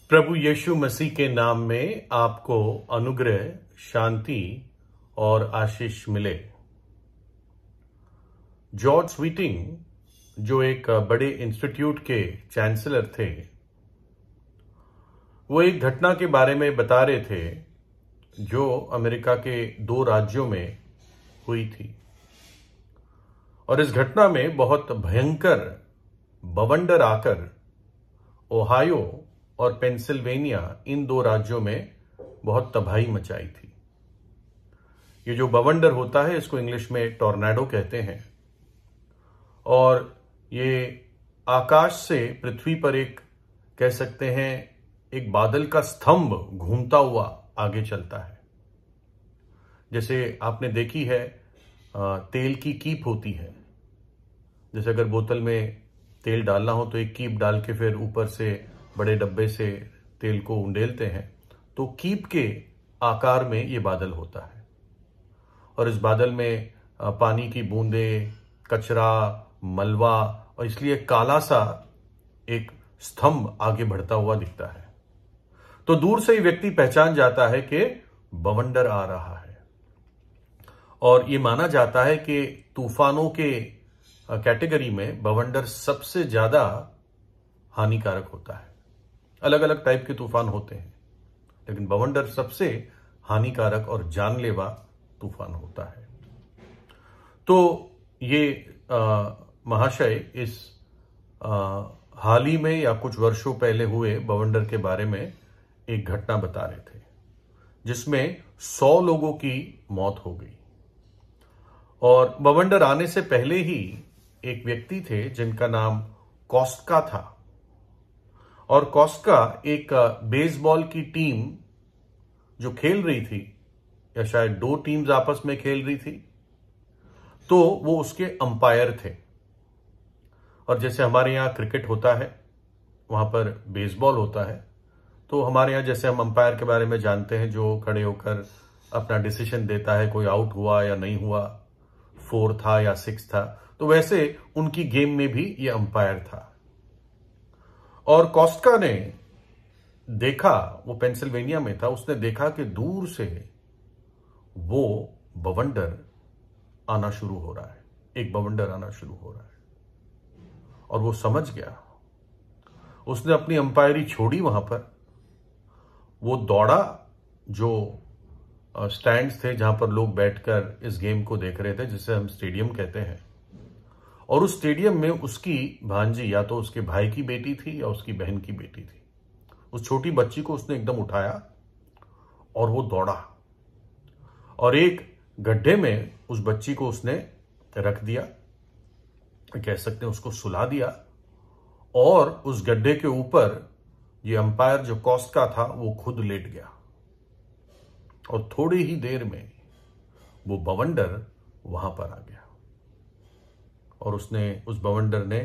प्रभु यीशु मसीह के नाम में आपको अनुग्रह, शांति और आशीष मिले। जॉर्ज स्वीटिंग जो एक बड़े इंस्टीट्यूट के चांसलर थे, वो एक घटना के बारे में बता रहे थे जो अमेरिका के 2 राज्यों में हुई थी। और इस घटना में बहुत भयंकर बवंडर आकर ओहायो और पेंसिल्वेनिया, इन 2 राज्यों में बहुत तबाही मचाई थी। ये जो बवंडर होता है, इसको इंग्लिश में टॉर्नेडो कहते हैं। और ये आकाश से पृथ्वी पर एक, कह सकते हैं, एक बादल का स्तंभ घूमता हुआ आगे चलता है। जैसे आपने देखी है, तेल की कीप होती है। जैसे अगर बोतल में तेल डालना हो तो एक कीप डाल के फिर ऊपर से बड़े डब्बे से तेल को उंडेलते हैं, तो कीप के आकार में ये बादल होता है। और इस बादल में पानी की बूंदें, कचरा, मलबा, और इसलिए काला सा एक स्तंभ आगे बढ़ता हुआ दिखता है। तो दूर से ही व्यक्ति पहचान जाता है कि बवंडर आ रहा है। और ये माना जाता है कि तूफानों के कैटेगरी में बवंडर सबसे ज्यादा हानिकारक होता है। अलग अलग टाइप के तूफान होते हैं, लेकिन बवंडर सबसे हानिकारक और जानलेवा तूफान होता है। तो ये महाशय इस हाल ही में या कुछ वर्षों पहले हुए बवंडर के बारे में एक घटना बता रहे थे, जिसमें 100 लोगों की मौत हो गई। और बवंडर आने से पहले ही एक व्यक्ति थे जिनका नाम कॉस्टका था। और कॉस्टका एक बेसबॉल की टीम जो खेल रही थी, या शायद 2 टीम्स आपस में खेल रही थी, तो वो उसके अंपायर थे। और जैसे हमारे यहां क्रिकेट होता है, वहां पर बेसबॉल होता है। तो हमारे यहां जैसे हम अंपायर के बारे में जानते हैं, जो खड़े होकर अपना डिसीजन देता है, कोई आउट हुआ या नहीं हुआ, 4 था या 6 था, तो वैसे उनकी गेम में भी ये अंपायर था। और कॉस्टका ने देखा, वो पेंसिल्वेनिया में था, उसने देखा कि दूर से वो बवंडर आना शुरू हो रहा है, एक बवंडर आना शुरू हो रहा है। और वो समझ गया। उसने अपनी अंपायरी छोड़ी वहां पर, वो दौड़ा जो स्टैंड्स थे जहां पर लोग बैठकर इस गेम को देख रहे थे, जिसे हम स्टेडियम कहते हैं। और उस स्टेडियम में उसकी भांजी, या तो उसके भाई की बेटी थी या उसकी बहन की बेटी थी, उस छोटी बच्ची को उसने एकदम उठाया और वो दौड़ा और एक गड्ढे में उस बच्ची को उसने रख दिया, कह सकते हैं उसको सुला दिया। और उस गड्ढे के ऊपर ये अंपायर जो कॉस्टका था, वो खुद लेट गया। और थोड़ी ही देर में वो बवंडर वहां पर आ गया और उस बवंडर ने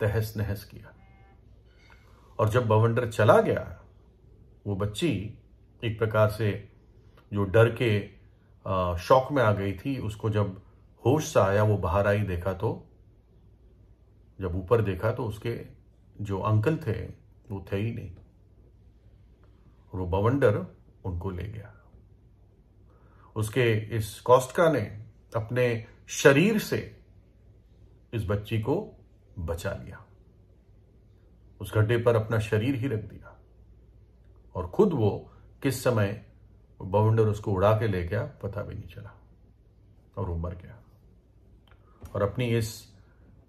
तहस नहस किया। और जब बवंडर चला गया, वो बच्ची एक प्रकार से जो डर के शॉक में आ गई थी, उसको जब होश सा आया, वो बाहर आई, देखा तो जब ऊपर देखा तो उसके जो अंकल थे वो थे ही नहीं। और वो बवंडर उनको ले गया। उसके इस कॉस्टका ने अपने शरीर से इस बच्ची को बचा लिया, उस गड्ढे पर अपना शरीर ही रख दिया। और खुद वो किस समय बवंडर उसको उड़ा के ले गया पता भी नहीं चला, और वो मर गया। और अपनी इस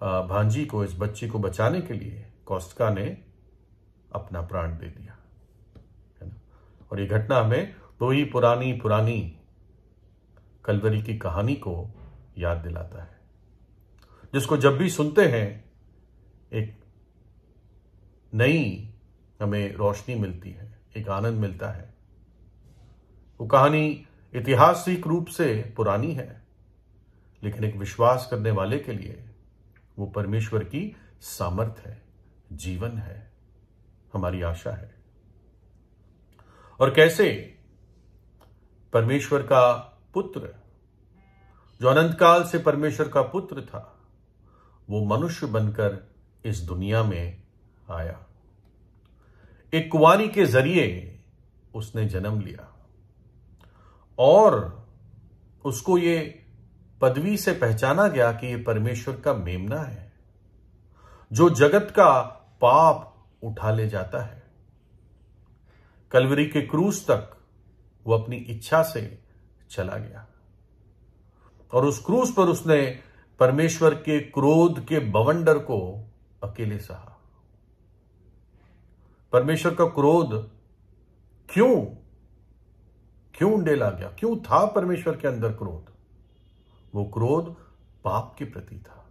भांजी को, इस बच्ची को बचाने के लिए कॉस्टका ने अपना प्राण दे दिया, है ना। और ये घटना हमें वही पुरानी पुरानी कलवरी की कहानी को याद दिलाता है, जिसको जब भी सुनते हैं एक नई हमें रोशनी मिलती है, एक आनंद मिलता है। वो कहानी ऐतिहासिक रूप से पुरानी है, लेकिन एक विश्वास करने वाले के लिए वो परमेश्वर की सामर्थ है, जीवन है, हमारी आशा है। और कैसे परमेश्वर का पुत्र, जो अनंत काल से परमेश्वर का पुत्र था, वो मनुष्य बनकर इस दुनिया में आया। एक कुंवारी के जरिए उसने जन्म लिया और उसको ये पदवी से पहचाना गया कि ये परमेश्वर का मेमना है जो जगत का पाप उठा ले जाता है। कलवरी के क्रूस तक वो अपनी इच्छा से चला गया और उस क्रूस पर उसने परमेश्वर के क्रोध के बवंडर को अकेले सहा। परमेश्वर का क्रोध क्यों उंडेला गया? क्यों था परमेश्वर के अंदर क्रोध? वो क्रोध पाप के प्रति था,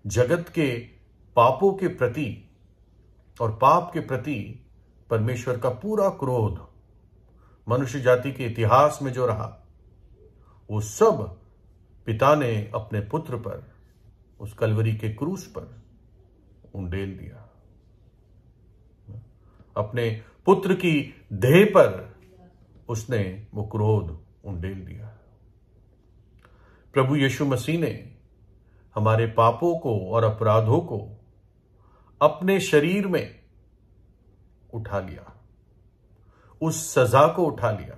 जगत के पापों के प्रति, और पाप के प्रति परमेश्वर का पूरा क्रोध मनुष्य जाति के इतिहास में जो रहा, वो सब पिता ने अपने पुत्र पर उस कलवरी के क्रूस पर उंडेल दिया। अपने पुत्र की देह पर उसने वो क्रोध उंडेल दिया। प्रभु यीशु मसीह ने हमारे पापों को और अपराधों को अपने शरीर में उठा लिया, उस सजा को उठा लिया,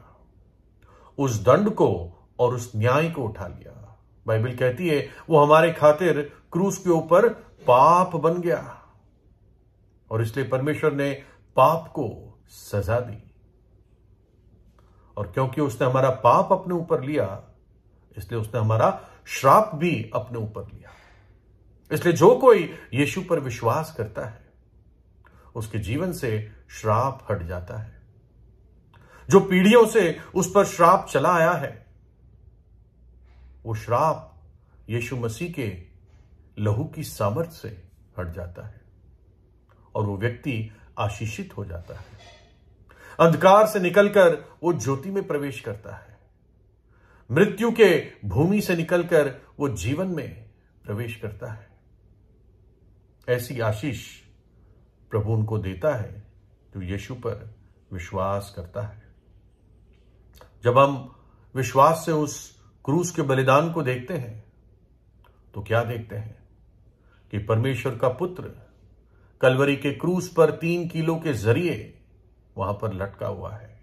उस दंड को और उस न्याय को उठा लिया। बाइबल कहती है वो हमारे खातिर क्रूस के ऊपर पाप बन गया और इसलिए परमेश्वर ने पाप को सजा दी। और क्योंकि उसने हमारा पाप अपने ऊपर लिया, इसलिए उसने हमारा श्राप भी अपने ऊपर लिया। इसलिए जो कोई यीशु पर विश्वास करता है उसके जीवन से श्राप हट जाता है। जो पीढ़ियों से उस पर श्राप चला आया है, वो श्राप यीशु मसीह के लहू की सामर्थ्य से हट जाता है और वो व्यक्ति आशीषित हो जाता है। अंधकार से निकलकर वो ज्योति में प्रवेश करता है। मृत्यु के भूमि से निकलकर वो जीवन में प्रवेश करता है। ऐसी आशीष प्रभु उनको देता है जो यीशु पर विश्वास करता है। जब हम विश्वास से उस क्रूस के बलिदान को देखते हैं तो क्या देखते हैं कि परमेश्वर का पुत्र कलवरी के क्रूस पर 3 कीलो के जरिए वहां पर लटका हुआ है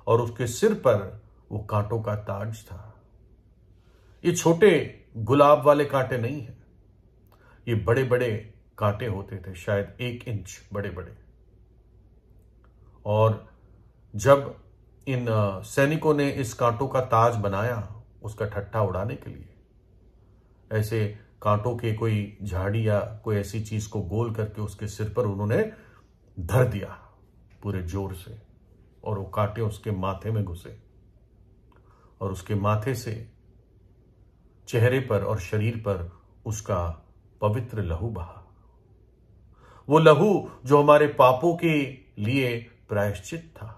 और उसके सिर पर वो कांटों का ताज था। ये छोटे गुलाब वाले कांटे नहीं हैं, ये बड़े बड़े कांटे होते थे, शायद 1 इंच बड़े बड़े। और जब इन सैनिकों ने इस कांटों का ताज बनाया उसका ठट्ठा उड़ाने के लिए, ऐसे कांटों के कोई झाड़ी या कोई ऐसी चीज को गोल करके उसके सिर पर उन्होंने धर दिया पूरे जोर से, और वो कांटे उसके माथे में घुसे और उसके माथे से चेहरे पर और शरीर पर उसका पवित्र लहू बहा। वो लहू जो हमारे पापों के लिए प्रायश्चित था,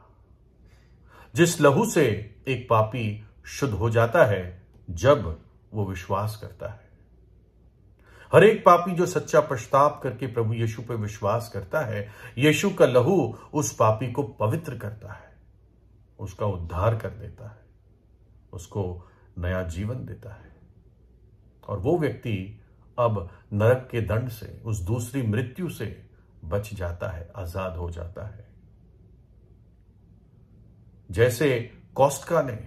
जिस लहू से एक पापी शुद्ध हो जाता है जब वो विश्वास करता है। हर एक पापी जो सच्चा पश्चाताप करके प्रभु यीशु पर विश्वास करता है, यीशु का लहू उस पापी को पवित्र करता है, उसका उद्धार कर देता है, उसको नया जीवन देता है और वो व्यक्ति अब नरक के दंड से, उस दूसरी मृत्यु से बच जाता है, आजाद हो जाता है। जैसे कोस्टका ने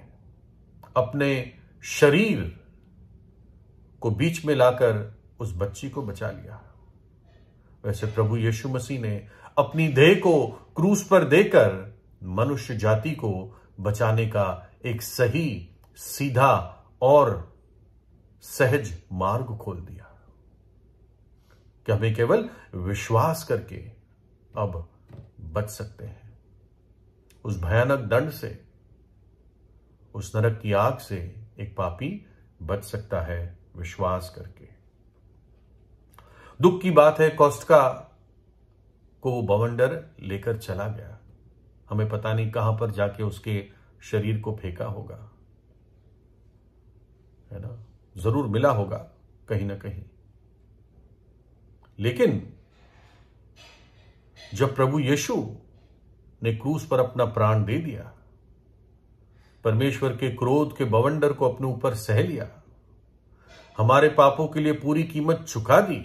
अपने शरीर को बीच में लाकर उस बच्ची को बचा लिया, वैसे प्रभु यीशु मसीह ने अपनी देह को क्रूस पर देकर मनुष्य जाति को बचाने का एक सही, सीधा और सहज मार्ग खोल दिया कि हमें केवल विश्वास करके अब बच सकते हैं उस भयानक दंड से, उस नरक की आग से। एक पापी बच सकता है विश्वास करके। दुख की बात है, कोस्टका को वो बवंडर लेकर चला गया। हमें पता नहीं कहां पर जाके उसके शरीर को फेंका होगा, है ना, जरूर मिला होगा कहीं ना कहीं। लेकिन जब प्रभु यीशु ने क्रूस पर अपना प्राण दे दिया, परमेश्वर के क्रोध के बवंडर को अपने ऊपर सह लिया, हमारे पापों के लिए पूरी कीमत चुका दी,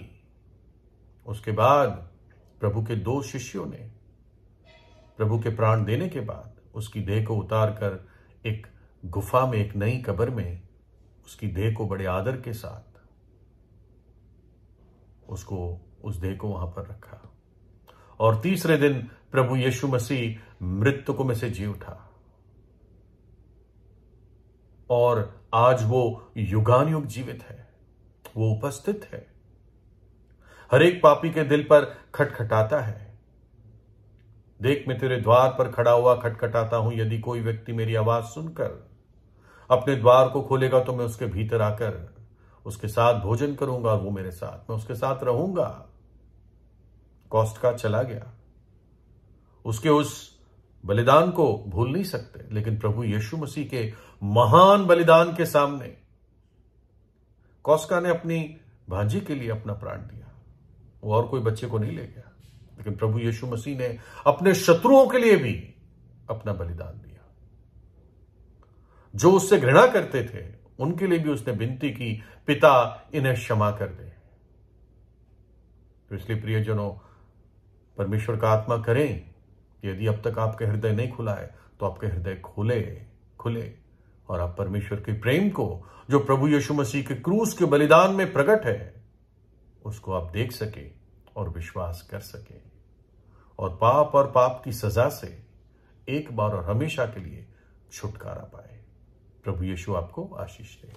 उसके बाद प्रभु के 2 शिष्यों ने प्रभु के प्राण देने के बाद उसकी देह को उतार कर एक गुफा में, एक नई कब्र में उसकी देह को बड़े आदर के साथ उसको, उस देह को वहां पर रखा। और तीसरे दिन प्रभु यीशु मसीह मृतकों में से जी उठा और आज वो युगानुयुग जीवित है, वो उपस्थित है, हर एक पापी के दिल पर खटखटाता है। देख, मैं तेरे द्वार पर खड़ा हुआ खटखटाता हूं, यदि कोई व्यक्ति मेरी आवाज सुनकर अपने द्वार को खोलेगा तो मैं उसके भीतर आकर उसके साथ भोजन करूंगा और वो मेरे साथ, मैं उसके साथ रहूंगा। कॉस्ट का चला गया, उसके उस बलिदान को भूल नहीं सकते, लेकिन प्रभु यीशु मसीह के महान बलिदान के सामने कॉस्का ने अपनी भांजी के लिए अपना प्राण दिया। वो और कोई बच्चे को नहीं ले गया, लेकिन प्रभु यीशु मसीह ने अपने शत्रुओं के लिए भी अपना बलिदान दिया। जो उससे घृणा करते थे उनके लिए भी उसने विनती की, पिता इन्हें क्षमा कर दे। तो इसलिए प्रियजनों, परमेश्वर का आत्मा करें कि यदि अब तक आपके हृदय नहीं खुला है तो आपके हृदय खुले और आप परमेश्वर के प्रेम को, जो प्रभु यीशु मसीह के क्रूस के बलिदान में प्रकट है, उसको आप देख सके और विश्वास कर सके और पाप की सजा से एक बार और हमेशा के लिए छुटकारा पाए। प्रभु यीशु आपको आशीष दे।